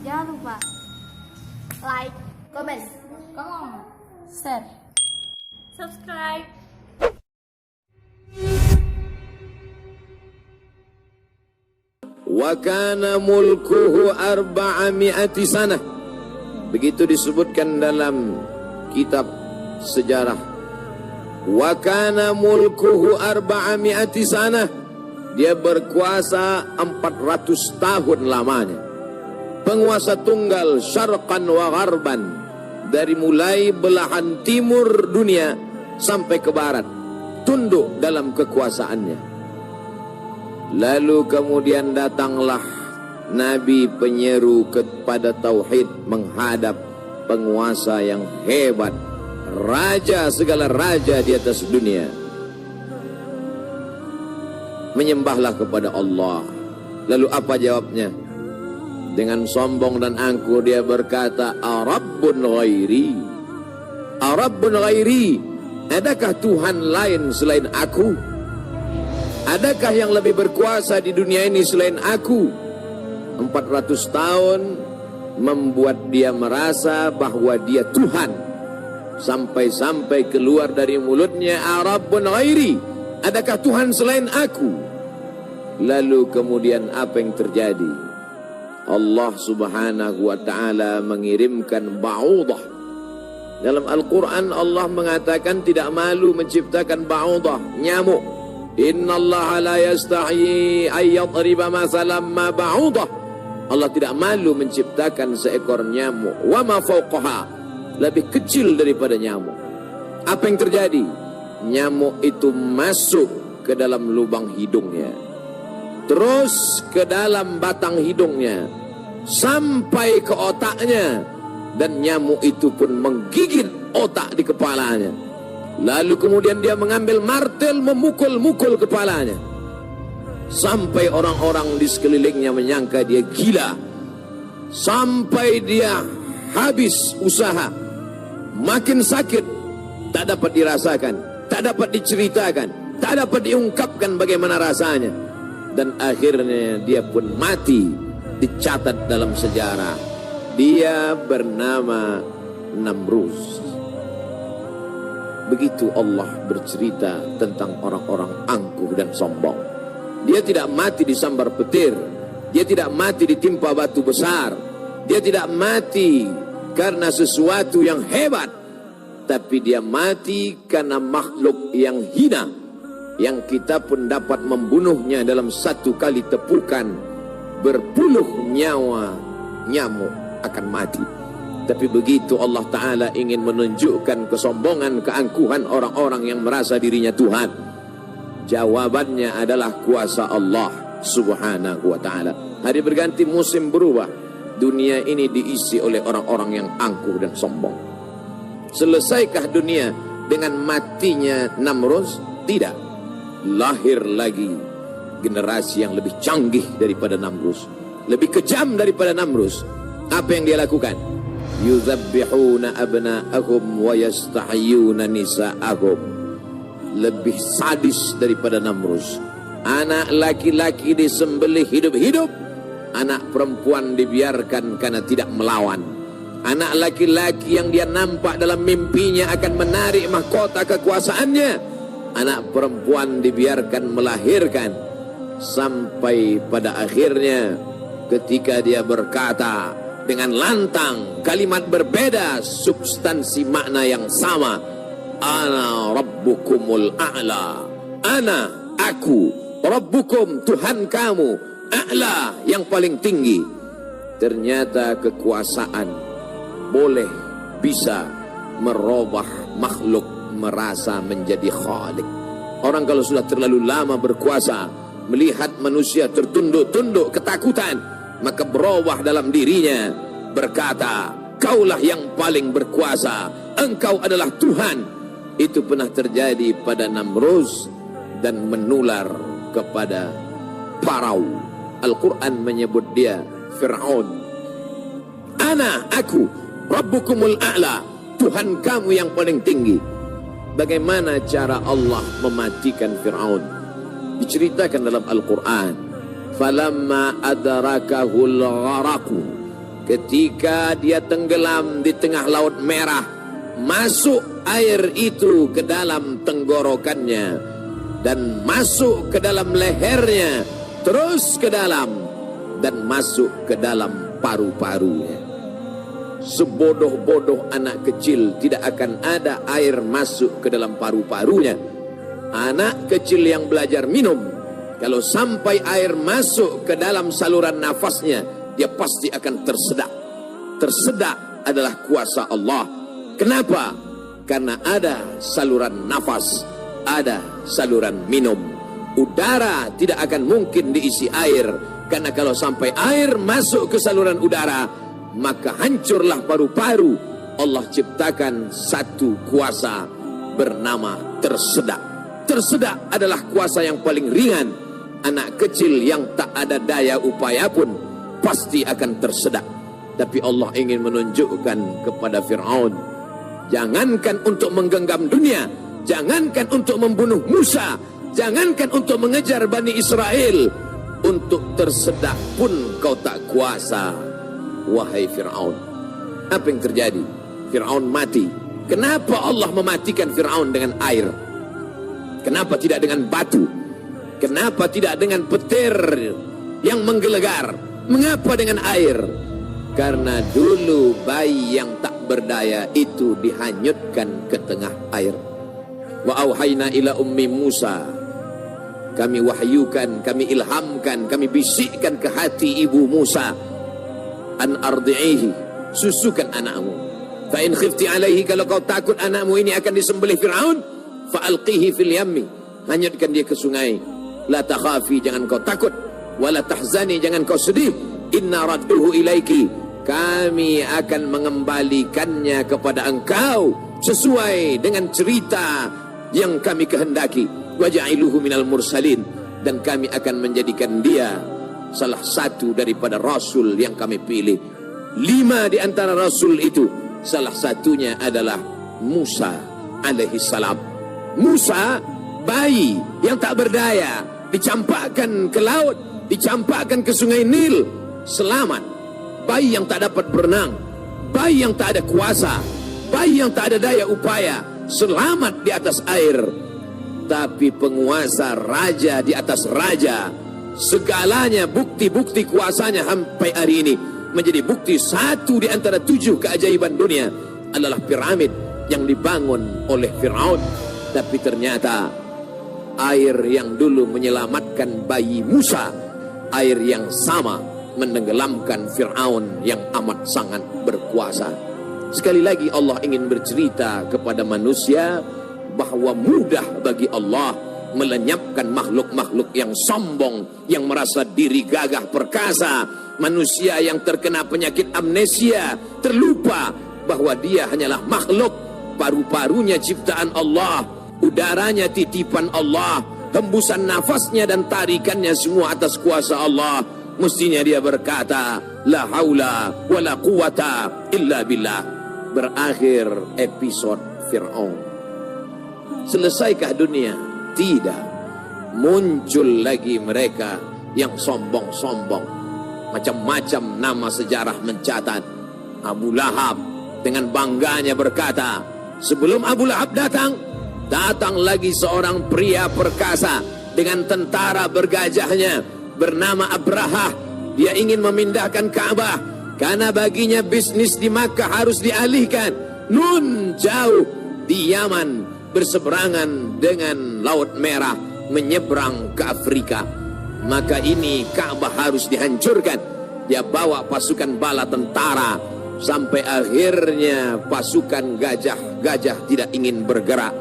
Jangan lupa like, comment, share, subscribe. Wa kana mulkuhu 400 sanah. Begitu disebutkan dalam kitab sejarah. Wa kana mulkuhu 400 sanah. Dia berkuasa 400 tahun lamanya. Penguasa tunggal syarqan wa gharban, dari mulai belahan timur dunia sampai ke barat, tunduk dalam kekuasaannya. Lalu kemudian datanglah Nabi penyeru kepada tauhid menghadap penguasa yang hebat, raja segala raja di atas dunia. Menyembahlah kepada Allah. Lalu apa jawabnya? Dengan sombong dan angkuh dia berkata, Arabbun ghairi, Arabbun ghairi, adakah Tuhan lain selain aku? Adakah yang lebih berkuasa di dunia ini selain aku? 400 tahun membuat dia merasa bahwa dia Tuhan. Sampai-sampai keluar dari mulutnya, Arabbun ghairi, adakah Tuhan selain aku? Lalu kemudian apa yang terjadi? Allah subhanahu wa ta'ala mengirimkan ba'udah. Dalam Al-Quran Allah mengatakan tidak malu menciptakan ba'udah, nyamuk. Inna Allah la yastahi ayyadriba masalam ma ba'udah. Allah tidak malu menciptakan seekor nyamuk. Wa ma fawqaha, lebih kecil daripada nyamuk. Apa yang terjadi? Nyamuk itu masuk ke dalam lubang hidungnya, terus ke dalam batang hidungnya, sampai ke otaknya, dan nyamuk itu pun menggigit otak di kepalanya. Lalu kemudian dia mengambil martel memukul-mukul kepalanya, sampai orang-orang di sekelilingnya menyangka dia gila, sampai dia habis usaha. Makin sakit, tak dapat dirasakan, tak dapat diceritakan, tak dapat diungkapkan bagaimana rasanya. Dan akhirnya dia pun mati. Dicatat dalam sejarah, dia bernama Namrus. Begitu Allah bercerita tentang orang-orang angkuh dan sombong. Dia tidak mati disambar petir, dia tidak mati ditimpa batu besar, dia tidak mati karena sesuatu yang hebat, tapi dia mati karena makhluk yang hina, yang kita pun dapat membunuhnya dalam satu kali tepukan. Berpuluh nyawa nyamuk akan mati. Tapi begitu Allah Ta'ala ingin menunjukkan kesombongan, keangkuhan orang-orang yang merasa dirinya Tuhan, jawabannya adalah kuasa Allah Subhanahu wa Ta'ala. Hari berganti, musim berubah, dunia ini diisi oleh orang-orang yang angkuh dan sombong. Selesaikah dunia dengan matinya Namrus? Tidak. Lahir lagi generasi yang lebih canggih daripada Namrus, lebih kejam daripada Namrus. Apa yang dia lakukan? Yuzabbihuna abna'ahum wa yastahyuna nisa'ahum. Lebih sadis daripada Namrus. Anak laki-laki disembelih hidup-hidup, anak perempuan dibiarkan karena tidak melawan. Anak laki-laki yang dia nampak dalam mimpinya akan menarik mahkota kekuasaannya, anak perempuan dibiarkan melahirkan. Sampai pada akhirnya ketika dia berkata dengan lantang, kalimat berbeda, substansi makna yang sama, Ana rabbukumul a'la, Ana, aku, Rabbukum, Tuhan kamu, a'la, yang paling tinggi. Ternyata kekuasaan boleh bisa merubah makhluk merasa menjadi khalik. Orang kalau sudah terlalu lama berkuasa, melihat manusia tertunduk-tunduk ketakutan, maka berubah dalam dirinya, berkata, kaulah yang paling berkuasa, engkau adalah Tuhan. Itu pernah terjadi pada Namrus dan menular kepada Farao. Al-Quran menyebut dia Fir'aun. Ana, aku, Rabbukumul a'la, Tuhan kamu yang paling tinggi. Bagaimana cara Allah mematikan Fir'aun? Diceritakan dalam Al-Quran. Falamma adrakahul gharaku, ketika dia tenggelam di tengah Laut Merah, masuk air itu ke dalam tenggorokannya dan masuk ke dalam lehernya, terus ke dalam dan masuk ke dalam paru-parunya. Sebodoh-bodoh anak kecil tidak akan ada air masuk ke dalam paru-parunya. Anak kecil yang belajar minum, kalau sampai air masuk ke dalam saluran nafasnya, dia pasti akan tersedak. Tersedak adalah kuasa Allah. Kenapa? Karena ada saluran nafas, ada saluran minum. Udara tidak akan mungkin diisi air, karena kalau sampai air masuk ke saluran udara, maka hancurlah paru-paru. Allah ciptakan satu kuasa bernama tersedak. Tersedak adalah kuasa yang paling ringan. Anak kecil yang tak ada daya upaya pun pasti akan tersedak. Tapi Allah ingin menunjukkan kepada Fir'aun, jangankan untuk menggenggam dunia, jangankan untuk membunuh Musa, jangankan untuk mengejar Bani Israel, untuk tersedak pun kau tak kuasa, wahai Fir'aun. Apa yang terjadi? Fir'aun mati. Kenapa Allah mematikan Fir'aun dengan air? Kenapa tidak dengan batu? Kenapa tidak dengan petir yang menggelegar? Mengapa dengan air? Karena dulu bayi yang tak berdaya itu dihanyutkan ke tengah air. Wa auhayna ila ummi Musa, kami wahyukan, kami ilhamkan, kami bisikkan ke hati ibu Musa, an ardi'ihi, susukan anakmu. Fa in khifti alaihi, kalau kau takut anakmu ini akan disembelih Fir'aun, fa'alqihi fil yammi, hanyutkan dia ke sungai. La takhafi, jangan kau takut. Wala tahzani, jangan kau sedih. Inna radduhu ilaiki, kami akan mengembalikannya kepada engkau sesuai dengan cerita yang kami kehendaki. Waja'iluhu minal mursalin, dan kami akan menjadikan dia salah satu daripada rasul yang kami pilih. 5 di antara rasul itu, salah satunya adalah Musa alaihi salam. Musa, bayi yang tak berdaya, dicampakkan ke laut, dicampakkan ke sungai Nil, selamat. Bayi yang tak dapat berenang, bayi yang tak ada kuasa, bayi yang tak ada daya upaya, selamat di atas air. Tapi penguasa, raja di atas raja, segalanya bukti-bukti kuasanya sampai hari ini menjadi bukti. Satu di antara 7 keajaiban dunia adalah piramid yang dibangun oleh Fir'aun. Tapi ternyata air yang dulu menyelamatkan bayi Musa, air yang sama menenggelamkan Fir'aun yang amat sangat berkuasa. Sekali lagi Allah ingin bercerita kepada manusia bahwa mudah bagi Allah melenyapkan makhluk-makhluk yang sombong, yang merasa diri gagah perkasa, manusia yang terkena penyakit amnesia, terlupa bahwa dia hanyalah makhluk, paru-parunya ciptaan Allah, udaranya titipan Allah, hembusan nafasnya dan tarikannya semua atas kuasa Allah. Mestinya dia berkata, la haula wa la quwata illa billah. Berakhir episode Fir'aun. Selesaikah dunia? Tidak. Muncul lagi mereka yang sombong-sombong. Macam-macam nama sejarah mencatat. Abu Lahab dengan bangganya berkata, sebelum Abu Lahab datang lagi seorang pria perkasa dengan tentara bergajahnya bernama Abrahah. Dia ingin memindahkan Ka'bah karena baginya bisnis di Makkah harus dialihkan. Nun jauh di Yaman, berseberangan dengan Laut Merah, menyeberang ke Afrika. Maka ini Ka'bah harus dihancurkan. Dia bawa pasukan bala tentara, sampai akhirnya pasukan gajah tidak ingin bergerak.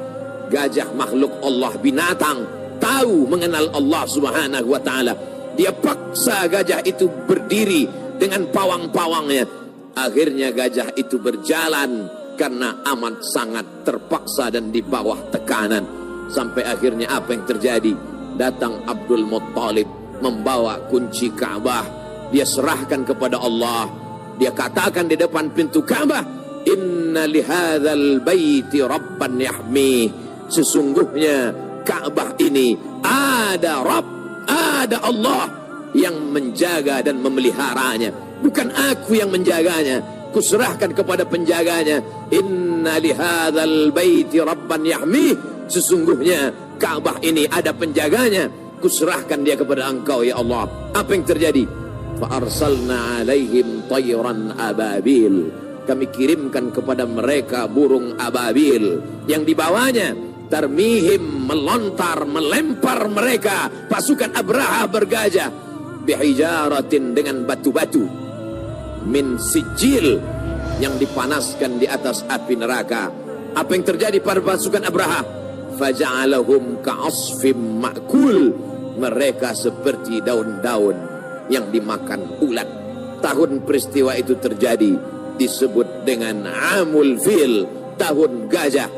Gajah makhluk Allah, binatang, tahu mengenal Allah subhanahu wa ta'ala. Dia paksa gajah itu berdiri dengan pawang-pawangnya. Akhirnya gajah itu berjalan karena amat sangat terpaksa dan di bawah tekanan. Sampai akhirnya apa yang terjadi? Datang Abdul Muttalib membawa kunci Ka'bah. Dia serahkan kepada Allah. Dia katakan di depan pintu Ka'bah, inna lihadzal baiti rabban yahmi. Sesungguhnya Ka'bah ini ada Rabb, ada Allah yang menjaga dan memeliharanya. Bukan aku yang menjaganya, kuserahkan kepada penjaganya. Inna lihadzal baiti rabban yahmih. Sesungguhnya Ka'bah ini ada penjaganya, kuserahkan dia kepada engkau ya Allah. Apa yang terjadi? Fa arsalna alaihim tayran ababil. Kami kirimkan kepada mereka burung ababil yang dibawanya tarmihim, melontar, melempar mereka pasukan Abraha bergajah bihijaratin, dengan batu-batu min sijil, yang dipanaskan di atas api neraka. Apa yang terjadi pada pasukan Abraha? Faja'alahum ka'asfim ma'kul. Mereka seperti daun-daun yang dimakan ulat. Tahun peristiwa itu terjadi disebut dengan Amul Fil, tahun gajah,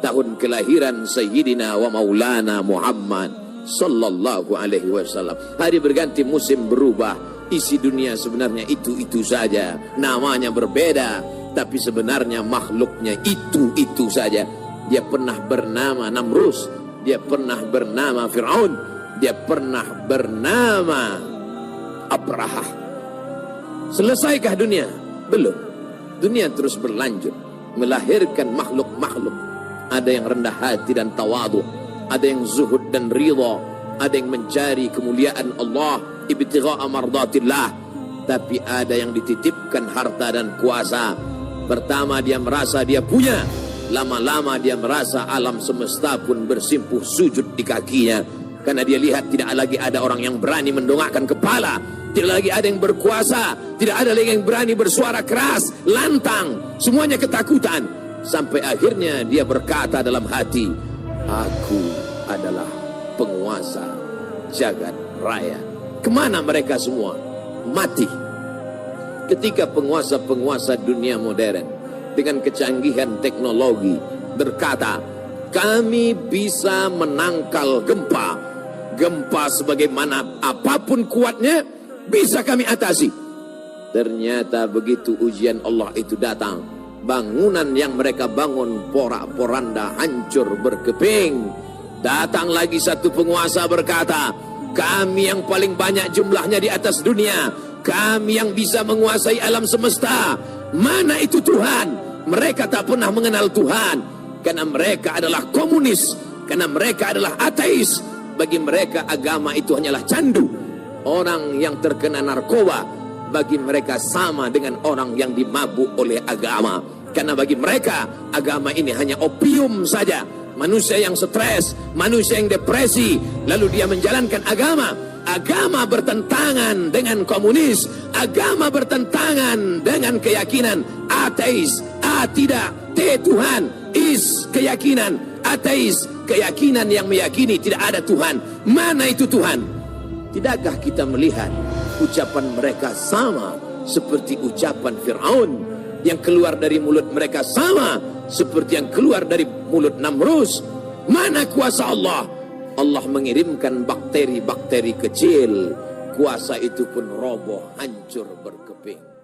tahun kelahiran Sayyidina wa Maulana Muhammad sallallahu alaihi wasallam. Hari berganti, musim berubah, isi dunia sebenarnya itu-itu saja, namanya berbeda, tapi sebenarnya makhluknya itu-itu saja. Dia pernah bernama Namrus, dia pernah bernama Fir'aun, dia pernah bernama Abraha. Selesaikah dunia? Belum. Dunia terus berlanjut, melahirkan makhluk-makhluk. Ada yang rendah hati dan tawadu, ada yang zuhud dan ridha, ada yang mencari kemuliaan Allah, ibtigha'a mardatillah. Tapi ada yang dititipkan harta dan kuasa. Pertama dia merasa dia punya, lama-lama dia merasa alam semesta pun bersimpuh sujud di kakinya, karena dia lihat tidak lagi ada orang yang berani mendongakkan kepala, tidak lagi ada yang berkuasa, tidak ada lagi yang berani bersuara keras, lantang, semuanya ketakutan. Sampai akhirnya dia berkata dalam hati, aku adalah penguasa jagat raya. Kemana mereka semua? Mati. Ketika penguasa-penguasa dunia modern dengan kecanggihan teknologi berkata, kami bisa menangkal gempa. Gempa sebagaimana apapun kuatnya bisa kami atasi. Ternyata begitu ujian Allah itu datang, bangunan yang mereka bangun porak-poranda, hancur berkeping. Datang lagi satu penguasa berkata, kami yang paling banyak jumlahnya di atas dunia, kami yang bisa menguasai alam semesta. Mana itu Tuhan? Mereka tak pernah mengenal Tuhan, karena mereka adalah komunis, karena mereka adalah ateis. Bagi mereka agama itu hanyalah candu. Orang yang terkena narkoba bagi mereka sama dengan orang yang dimabuk oleh agama, karena bagi mereka agama ini hanya opium saja. Manusia yang stres, manusia yang depresi, lalu dia menjalankan agama. Agama bertentangan dengan komunis, agama bertentangan dengan keyakinan ateis. A tidak, T Tuhan, is keyakinan ateis, keyakinan yang meyakini tidak ada Tuhan. Mana itu Tuhan? Tidakkah kita melihat ucapan mereka sama seperti ucapan Fir'aun, yang keluar dari mulut mereka sama seperti yang keluar dari mulut Namrus? Mana kuasa Allah? Allah mengirimkan bakteri-bakteri kecil, kuasa itu pun roboh, hancur berkeping.